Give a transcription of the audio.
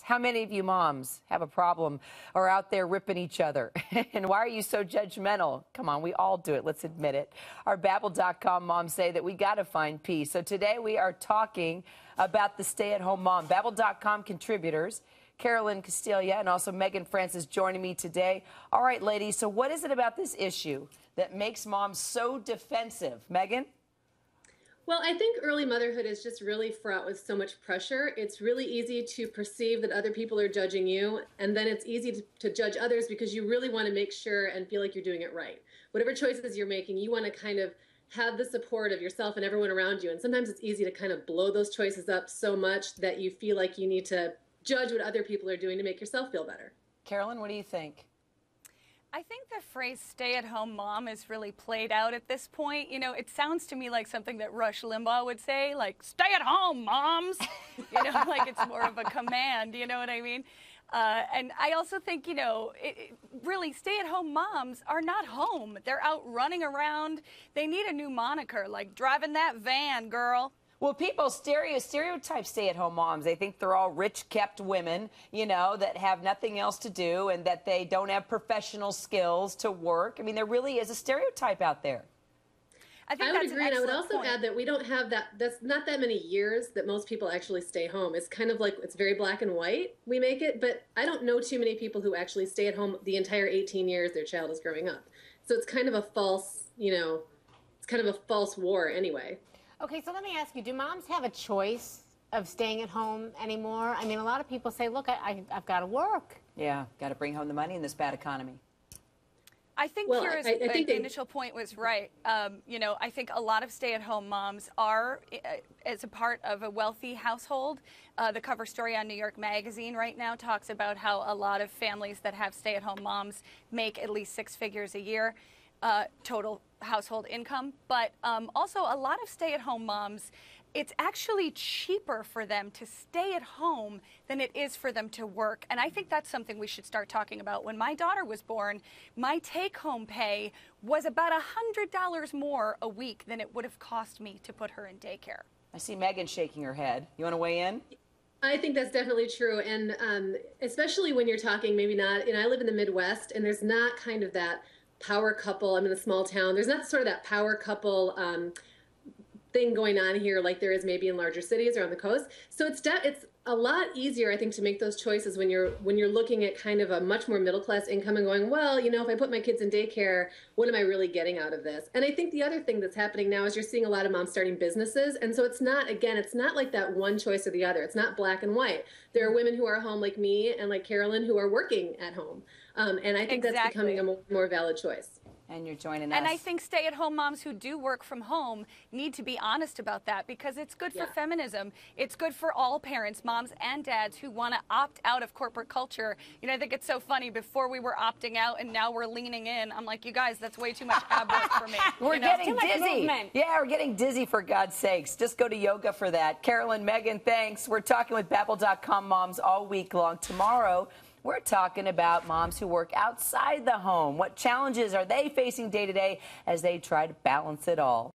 How many of you moms have a problem or out there ripping each other? And why are you so judgmental? Come on, we all do it. Let's admit it. Our Babbel.com moms say that we got to find peace. So today we are talking about the stay-at-home mom. Babbel.com contributors Carolyn Castilla and also Megan Francis joining me today. All right, ladies, so what is it about this issue that makes moms so defensive? Megan? Well, I think early motherhood is just really fraught with so much pressure. It's really easy to perceive that other people are judging you, and then it's easy to judge others because you really want to make sure and feel like you're doing it right. Whatever choices you're making, you want to kind of have the support of yourself and everyone around you, and sometimes it's easy to kind of blow those choices up so much that you feel like you need to judge what other people are doing to make yourself feel better. Carolyn, what do you think? I think the phrase stay-at-home mom is really played out at this point. You know, it sounds to me like something that Rush Limbaugh would say, like, stay at home, moms. You know, like it's more of a command, you know what I mean? And I also think, you know, really stay-at-home moms are not home. They're out running around. They need a new moniker, like driving that van, girl. Well, people stereotype stay-at-home moms. They think they're all rich-kept women, you know, that have nothing else to do and that they don't have professional skills to work. I mean, there really is a stereotype out there. I would agree, and I would also add that we don't have that's not that many years that most people actually stay home. It's kind of like, it's very black and white, we make it, but I don't know too many people who actually stay at home the entire 18 years their child is growing up. So it's kind of a false, you know, it's kind of a false war anyway. Okay, so let me ask you, do moms have a choice of staying at home anymore? I mean, a lot of people say, look, I've got to work. Yeah, got to bring home the money in this bad economy. I think the initial point was right. You know, I think a lot of stay-at-home moms are, as a part of a wealthy household. The cover story on New York Magazine right now talks about how a lot of families that have stay-at-home moms make at least 6 figures a year. Total household income, but also a lot of stay-at-home moms, it's actually cheaper for them to stay at home than it is for them to work. And I think that's something we should start talking about. When my daughter was born, my take-home pay was about $100 more a week than it would have cost me to put her in daycare. I see Megan shaking her head. You want to weigh in? I think that's definitely true, and especially when you're talking, maybe not, you know, I live in the Midwest, and there's not kind of that power couple. I'm in a small town. There's not sort of that power couple thing going on here like there is maybe in larger cities or on the coast. So it's a lot easier, I think, to make those choices when you're looking at kind of a much more middle class income and going, well, you know, if I put my kids in daycare, what am I really getting out of this? And I think the other thing that's happening now is you're seeing a lot of moms starting businesses, and so it's not, again, it's not like that one choice or the other. It's not black and white. There are women who are home like me and like Carolyn who are working at home. And I think that's becoming a more valid choice. And you're joining us. And I think stay-at-home moms who do work from home need to be honest about that, because it's good for feminism. It's good for all parents, moms and dads, who want to opt out of corporate culture. You know, I think it's so funny. Before we were opting out and now we're leaning in. I'm like, you guys, that's way too much ab work for me. We're getting dizzy. Yeah, we're getting dizzy, for God's sakes. Just go to yoga for that. Carolyn, Megan, thanks. We're talking with Babbel.com moms all week long. Tomorrow, we're talking about moms who work outside the home. What challenges are they facing day to day as they try to balance it all?